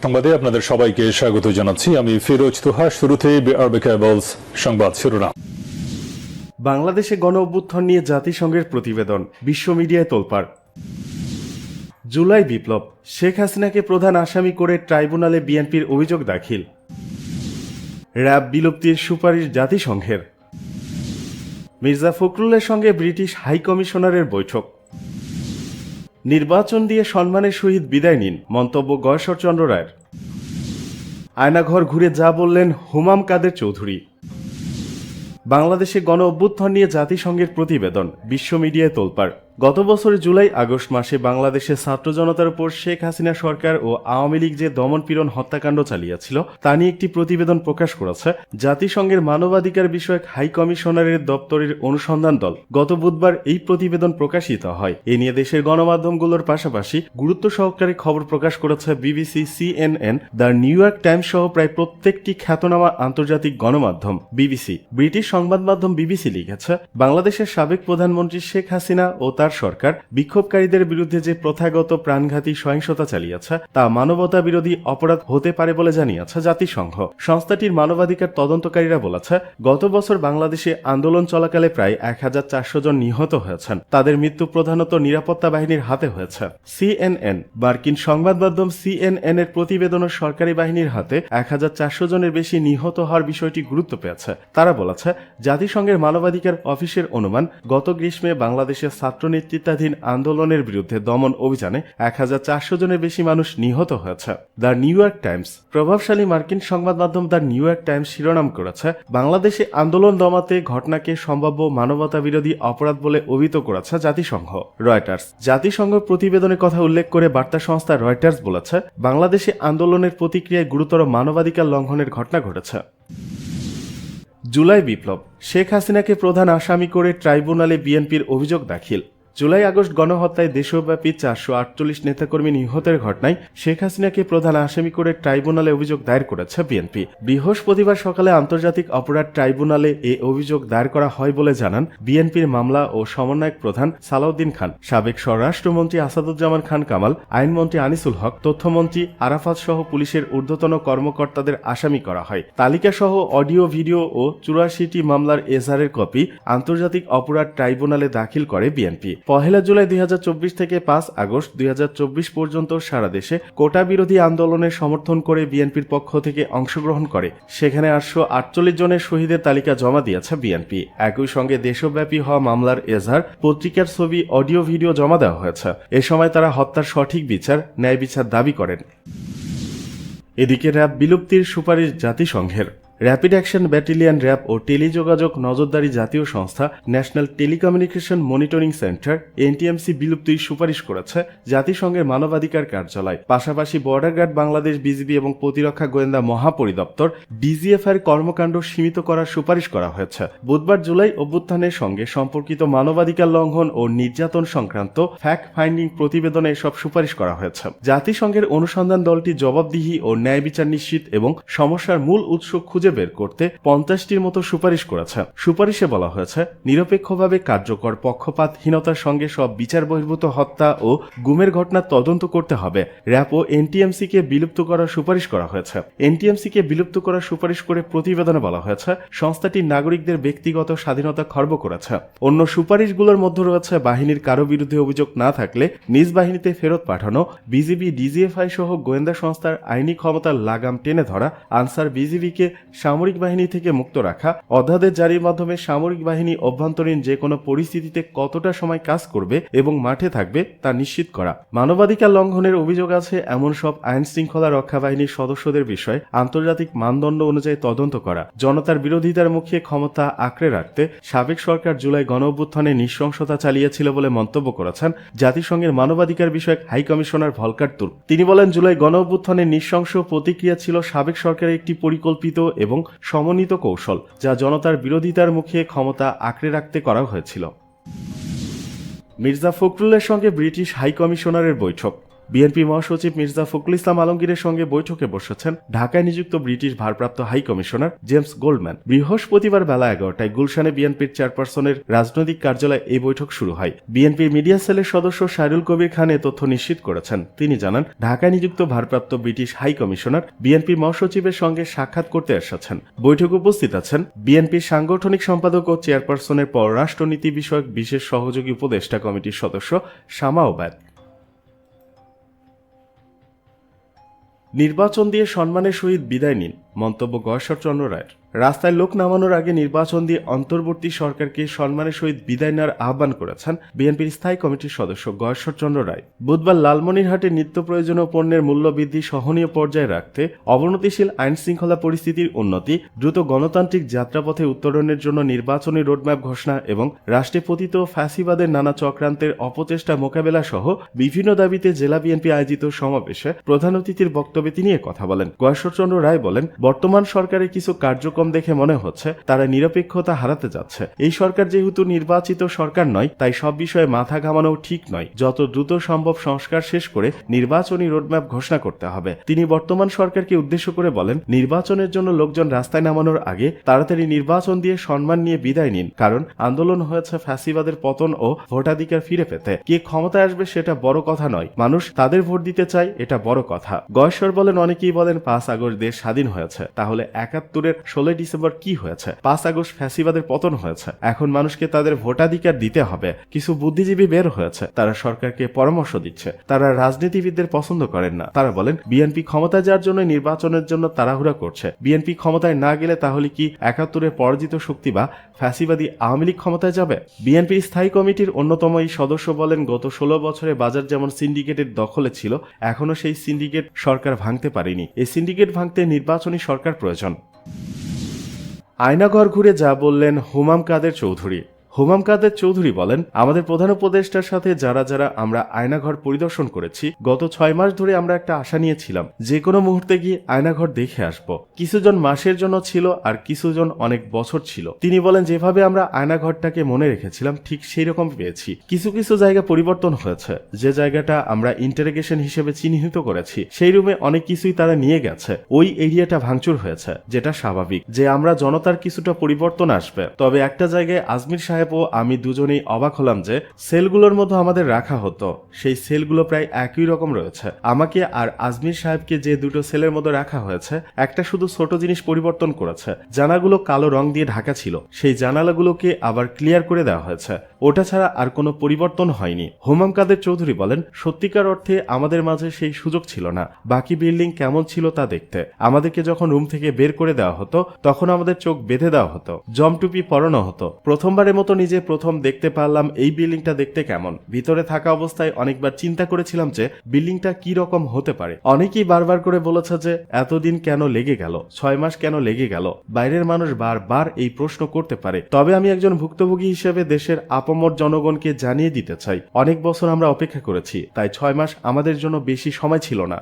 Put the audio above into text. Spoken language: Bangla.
সংবাদে আপনাদের সবাইকে স্বাগত জানাচ্ছি। আমি ফিরোজ তুহা। শুরুতেই বিআরবি কেবলস সংবাদ শিরোনাম। বাংলাদেশে গণ অভ্যুত্থান নিয়ে জাতিসংঘের প্রতিবেদন, বিশ্ব মিডিয়ায় তোলপাড়। জুলাই বিপ্লব, শেখ হাসিনাকে প্রধান আসামি করে ট্রাইব্যুনালে বিএনপির অভিযোগ দাখিল। র্যাব বিলুপ্তির সুপারিশ জাতিসংঘের। মির্জা ফখরুলের সঙ্গে ব্রিটিশ হাই কমিশনারের বৈঠক। নির্বাচন দিয়ে সম্মানের সহিত বিদায় নিন, মন্তব্য গয়েশ্বরচন্দ্র রায়ের। আয়নাঘর ঘুরে যা বললেন হুমাম কাদের চৌধুরী। বাংলাদেশে গণ অভ্যুত্থান নিয়ে জাতিসংঘের প্রতিবেদন, বিশ্ব মিডিয়ায় তোলপাড়। গত বছরের জুলাই আগস্ট মাসে বাংলাদেশে ছাত্র জনতার উপর শেখ হাসিনা সরকার ও আওয়ামী লীগ যে দমনপীড়ন হত্যাকাণ্ড চালিয়েছিল তা নিয়ে একটি প্রতিবেদন প্রকাশ করেছে জাতিসংঘের মানবাধিকার বিষয়ক হাই কমিশনারের দপ্তরের অনুসন্ধান দল। গত বুধবার এই প্রতিবেদন প্রকাশিত হয়। এ নিয়ে দেশের গণমাধ্যমগুলোর পাশাপাশি গুরুত্ব সহকারে খবর প্রকাশ করেছে BBC, CNN, the new York Times সহ প্রায় প্রত্যেকটি খ্যাতনামা আন্তর্জাতিক গণমাধ্যম। বিবিসি, ব্রিটিশ সংবাদ মাধ্যম বিবিসি লিখেছে, বাংলাদেশের সাবেক প্রধানমন্ত্রী শেখ হাসিনা ও তার সরকার বিক্ষোভকারীদের বিরুদ্ধে যে প্রথাগত প্রাণঘাতী সহিংসতা চালিয়েছে তা মানবতা বিরোধী অপরাধ হতে পারে বলে জানিয়েছে জাতিসংঘ। সংস্থাটির মানবাধিকার তদন্তকারীরা বলেছে, গত বছর বাংলাদেশে আন্দোলন চলাকালে প্রায় 1400 জন নিহত হয়েছেন। তাদের মৃত্যু প্রধানত নিরাপত্তা বাহিনীর হাতে হয়েছে। সিএনএন, মার্কিন সংবাদ মাধ্যম সিএনএন এর প্রতিবেদনের সরকারি বাহিনীর হাতে 1400 জনের বেশি নিহত হওয়ার বিষয়টি গুরুত্ব পেয়েছে। তারা বলেছে, জাতিসংঘের মানবাধিকার অফিসের অনুমান, গত গ্রীষ্মে বাংলাদেশের ছাত্র নেতৃত্বাধীন আন্দোলনের বিরুদ্ধে দমন অভিযানে 1400 জনের বেশি মানুষ নিহত হয়েছে। দ্য নিউ ইয়র্ক টাইমস, প্রভাবশালী মার্কিন সংবাদ মাধ্যম দ্য নিউ ইয়র্ক টাইমস শিরোনাম করেছে, বাংলাদেশে আন্দোলন দমাতে ঘটনাকে সম্ভাব্য মানবতা বিরোধী অপরাধ বলে অভিহিত করেছে জাতিসংঘ। রয়টার্স, জাতিসংঘ প্রতিবেদনের কথা উল্লেখ করে বার্তা সংস্থা রয়টার্স বলেছে, বাংলাদেশে আন্দোলনের প্রতিক্রিয়ায় গুরুতর মানবাধিকার লঙ্ঘনের ঘটনা ঘটেছে। জুলাই বিপ্লব, শেখ হাসিনাকে প্রধান আসামি করে ট্রাইব্যুনালে বিএনপির অভিযোগ দাখিল। জুলাই আগস্ট গণহত্যায় দেশব্যাপী 448 নেতাকর্মী নিহতের ঘটনায় শেখ হাসিনাকে প্রধান আসামি করে ট্রাইব্যুনালে অভিযোগ দায়ের করেছে বিএনপি। বৃহস্পতিবার সকালে আন্তর্জাতিক অপরাধ ট্রাইব্যুনালে এ অভিযোগ দায়ের করা হয় বলে জানান বিএনপির মামলা ও সমন্বয়ক প্রধান সালাউদ্দিন খান। সাবেক স্বরাষ্ট্রমন্ত্রী আসাদুজ্জামান খান কামাল, আইনমন্ত্রী আনিসুল হক, তথ্যমন্ত্রী আরাফাত সহ পুলিশের ঊর্ধ্বতন কর্মকর্তাদের আসামি করা হয়। তালিকা সহ অডিও, ভিডিও ও 84টি মামলার এজাহারের কপি আন্তর্জাতিক অপরাধ ট্রাইব্যুনালে দাখিল করে বিএনপি। 1 জুলাই 2024 থেকে 5 আগস্ট 2024 পর্যন্ত সারা দেশে কোটা বিরোধী আন্দোলনের সমর্থন করে বিএনপির পক্ষ থেকে অংশগ্রহণ করে। সেখানে 848 জনের শহীদের তালিকা জমা দিয়েছে বিএনপি। একই সঙ্গে দেশব্যাপী হওয়া মামলার এজাহার, পত্রিকার ছবি, অডিও, ভিডিও জমা দেওয়া হয়েছে। এ সময় তারা হত্যার সঠিক বিচার, ন্যায় বিচার দাবি করেন। এদিকে র্যাব বিলুপ্তির সুপারিশ জাতিসংঘের। র্যাপিড অ্যাকশন ব্যাটালিয়ন র্যাব ও টেলিযোগাযোগ নজরদারি জাতীয় সংস্থা national telecommunication monitoring centre NTMC বিলুপ্তির সুপারিশ করেছে জাতিসংঘের মানবাধিকার কার্যালয়। পাশাপাশি বর্ডার গার্ড বাংলাদেশ, বিজিবি এবং প্রতিরক্ষা গোয়েন্দা মহাপরিদপ্তর ডিজিএফআই এর কর্মকাণ্ড সীমিত করার সুপারিশ করা হয়েছে। বুধবার জুলাই অভ্যুত্থানের সঙ্গে সম্পর্কিত মানবাধিকার লঙ্ঘন ও নির্যাতন সংক্রান্ত ফ্যাক্ট ফাইন্ডিং প্রতিবেদনে এসব সুপারিশ করা হয়েছে। জাতিসংঘের অনুসন্ধান দলটি জবাবদিহি ও ন্যায় বিচার নিশ্চিত এবং সমস্যার মূল উৎস খুঁজে বের করতে 50টির মতো সুপারিশ করেছে। সুপারিশে বলা হয়েছে, নিরপেক্ষভাবে কার্যকর পক্ষপাতহীনতার সঙ্গে সব বিচার বহির্ভূত হত্যা ও গুমের ঘটনা তদন্ত করতে হবে। র্যাব ও এনটিএমসি কে বিলুপ্ত করার সুপারিশ করা হয়েছে। এনটিএমসি কে বিলুপ্ত করার সুপারিশ করে প্রতিবেদনে বলা হয়েছে, সংস্থাটি নাগরিকদের ব্যক্তিগত স্বাধীনতা খর্ব করেছে। অন্য সুপারিশগুলোর মধ্যে রয়েছে, বাহিনীর কারো বিরুদ্ধে অভিযোগ না থাকলে নিজ বাহিনীতে ফেরত পাঠানো, বিজিবি, ডিজিএফআই সহ গোয়েন্দা সংস্থার আইনি ক্ষমতার লাগাম টেনে ধরা, আনসার বিজিবিকে সামরিক বাহিনী থেকে মুক্ত রাখা, অধ্যাদেশ জারির মাধ্যমে সামরিক বাহিনী অভ্যন্তরীণ যে কোনো পরিস্থিতিতে কতটা সময় কাজ করবে এবং মাঠে থাকবে তা নিশ্চিত করা। মানবাধিকার লঙ্ঘনের অভিযোগ আছে এমন সব আইন শৃঙ্খলা রক্ষা বাহিনীর সদস্যদের বিষয়ে আন্তর্জাতিক মানদণ্ড অনুযায়ী তদন্ত করা। জনতার বিরোধিতার মুখে ক্ষমতা আঁকড়ে রাখতে সাবেক সরকার জুলাই গণঅভ্যুত্থানে নৃশংসতা চালিয়েছিল বলে মন্তব্য করেছেন জাতিসংঘের মানবাধিকার বিষয়ক হাই কমিশনার ভলকার তুর্ক। তিনি বলেন, জুলাই গণঅভ্যুত্থানের নৃশংস প্রতিক্রিয়া ছিল সাবেক সরকারের একটি পরিকল্পিত এবং সমন্বিত কৌশল, যা জনতার বিরোধিতার মুখে ক্ষমতা আঁকড়ে রাখতে করা হয়েছিল। মির্জা ফখরুলের সঙ্গে ব্রিটিশ হাই কমিশনারের বৈঠক। বিএনপি মহাসচিব মির্জা ফখরুল ইসলাম আলমগীরের সঙ্গে বৈঠকে বসেছেন ঢাকায় নিযুক্ত ব্রিটিশ ভারপ্রাপ্ত হাই কমিশনার জেমস গোল্ডম্যান। বৃহস্পতিবার বেলা 11টায় গুলশানে বিএনপির চেয়ারপারসনের রাজনৈতিক কার্যালয়ে এই বৈঠক শুরু হয়। বিএনপির মিডিয়া সেলের সদস্য সাইরুল কবির খান এ তথ্য নিশ্চিত করেছেন। তিনি জানান, ঢাকায় নিযুক্ত ভারপ্রাপ্ত ব্রিটিশ হাই কমিশনার বিএনপি মহাসচিবের সঙ্গে সাক্ষাৎ করতে এসেছেন। বৈঠকে উপস্থিত আছেন বিএনপির সাংগঠনিক সম্পাদক ও চেয়ারপারসনের পররাষ্ট্রনীতি বিষয়ক বিশেষ সহযোগী উপদেষ্টা কমিটির সদস্য শামা ওবায়দ। নির্বাচন দিয়ে সম্মানের সহিত বিদায় নিন, মন্তব্য গয়েশ্বরচন্দ্র রায়ের। রাস্তায় লোক নামানোর আগে নির্বাচন দিয়ে অন্তর্বর্তী সরকারকে সম্মানের সহিত বিদায় নেওয়ার আহ্বান করেছেন বিএনপির স্থায়ী কমিটির সদস্য গয়েশ্বরচন্দ্র রায়। বুধবার লালমনিরহাটে নিত্য প্রয়োজনীয় পণ্যের মূল্য বৃদ্ধি সহনীয় পর্যায়ে রাখতে অবনতিশীল আইন শৃঙ্খলা পরিস্থিতির উন্নতি, দ্রুত গণতান্ত্রিক যাত্রাপথে উত্তরণের জন্য নির্বাচনী রোডম্যাপ ঘোষণা এবং রাষ্ট্রে পতিত ফ্যাসিবাদের নানা চক্রান্তের অপচেষ্টা মোকাবেলা সহ বিভিন্ন দাবিতে জেলা বিএনপি আয়োজিত সমাবেশে প্রধান অতিথির বক্তব্যে তিনি কথা বলেন। গয়েশ্বরচন্দ্র রায় বলেন, বর্তমান সরকারের কিছু কার্যক্রম দেখে মনে হচ্ছে তারা নিরপেক্ষতা হারাতে যাচ্ছে। এই সরকার যেহেতু নির্বাচিত সরকার নয়, তাই সব বিষয়ে মাথা ঘামানো ঠিক নয়। যত দ্রুত সম্ভব সংস্কার শেষ করে নির্বাচনী রোডম্যাপ ঘোষণা করতে হবে। তিনি বর্তমান সরকারকে উদ্দেশ্য করে বলেন, নির্বাচনের জন্য লোকজন রাস্তায় নামানোর আগে তাড়াতাড়ি নির্বাচন দিয়ে সম্মান নিয়ে বিদায় নিন, কারণ আন্দোলন হয়েছে ফ্যাসিবাদের পতন ও ভোটাধিকার ফিরে পেতে। কে ক্ষমতায় আসবে সেটা বড় কথা নয়, মানুষ তাদের ভোট দিতে চায়, এটা বড় কথা। গয়েশ্বর বলেন, অনেকেই বলেন 5 আগস্ট দেশ স্বাধীন হয়েছে, তাহলে 71-এর 16 ডিসেম্বর কি হয়েছে? 5 আগস্ট ফ্যাসিবাদের পতন হয়েছে। এখন মানুষকে তাদের ভোটাধিকার দিতে হবে। কিছু বুদ্ধিজীবী বের হয়েছে, তারা সরকারকে পরামর্শ দিচ্ছে। তারা রাজনীতিবিদদের পছন্দ করেন না। তারা বলেন বিএনপি ক্ষমতায় যাওয়ার জন্য নির্বাচনের জন্য তাড়াহুড়া করছে। বিএনপি ক্ষমতায় না গেলে তাহলে কি 71-এর পরাজিত শক্তি বা ফ্যাসিবাদী আওয়ামী লীগ ক্ষমতায় যাবে? বিএনপির স্থায়ী কমিটির অন্যতম এই সদস্য বলেন, গত 16 বছরে বাজার যেমন সিন্ডিকেটের দখলে ছিল, এখনো সেই সিন্ডিকেট সরকার ভাঙতে পারেনি। এই সিন্ডিকেট ভাঙতে নির্বাচনী সরকার প্রয়োজন। আয়নাঘর ঘুরে যা বললেন হুমাম কাদের চৌধুরী। হুমাম কাদের চৌধুরী বলেন, আমাদের প্রধান উপদেষ্টার সাথে যারা আমরা আয়নাঘর পরিদর্শন করেছি, গত 6 মাস ধরে আমরা একটা আশা নিয়েছিলাম যে কোনো মুহূর্তে গিয়ে আয়নাঘর দেখে আসব। কিছুজন মাসের জন্য ছিল আর কিছুজন অনেক বছর ছিল। তিনি বলেন, যেভাবে আমরা আয়নাঘরটাকে মনে রেখেছিলাম ঠিক সেই রকম পেয়েছি। কিছু কিছু জায়গা পরিবর্তন হয়েছে। যে জায়গাটা আমরা ইন্টারোগেশন হিসেবে চিহ্নিত করেছি, সেই রুমে অনেক কিছুই তারা নিয়ে গেছে। ওই এরিয়াটা ভাঙচুর হয়েছে, যেটা স্বাভাবিক যে আমরা জনতার কিছুটা পরিবর্তন আসবে। তবে একটা জায়গায় আজমির সাহেব ও আমি দুজনেই অবাক হলাম যে সেলগুলোর মধ্যে আমাদের রাখা হতো, সেই সেলগুলো প্রায় একই রকম রয়েছে। আমাকে আর আজমির সাহেবকে যে দুটো সেলের মধ্যে রাখা হয়েছে, একটা শুধু ছোট জিনিস পরিবর্তন করেছে। জানালাগুলো কালো রং দিয়ে ঢাকা ছিল, সেই জানালাগুলোকে আবার ক্লিয়ার করে দেওয়া হয়েছে। ওটা ছাড়া আর কোনো পরিবর্তন হয়নি। হুমাম কাদের চৌধুরী বলেন, সত্যিকার অর্থে আমাদের মাঝে সেই সুযোগ ছিল না বাকি বিল্ডিং কেমন ছিল তা দেখতে। আমাদেরকে যখন রুম থেকে বের করে দেওয়া হতো, তখন আমাদের চোখ বেঁধে দেওয়া হতো, জমটুপি পরানো হতো। প্রথমবারের মতো নিজে প্রথম দেখতে পারলাম এই বিল্ডিংটা দেখতে কেমন। ভিতরে থাকা অবস্থায় অনেকবার চিন্তা করেছিলাম যে বিল্ডিংটা কি রকম হতে পারে। অনেকেই বারবার করে বলেছে যে এতদিন কেন লেগে গেল, 6 মাস কেন লেগে গেল। বাইরের মানুষ বারবার এই প্রশ্ন করতে পারে। তবে আমি একজন ভুক্তভোগী হিসেবে দেশের আপামর জনগণকে জানিয়ে দিতে চাই, অনেক বছর আমরা অপেক্ষা করেছি, তাই 6 মাস আমাদের জন্য বেশি সময় ছিল না।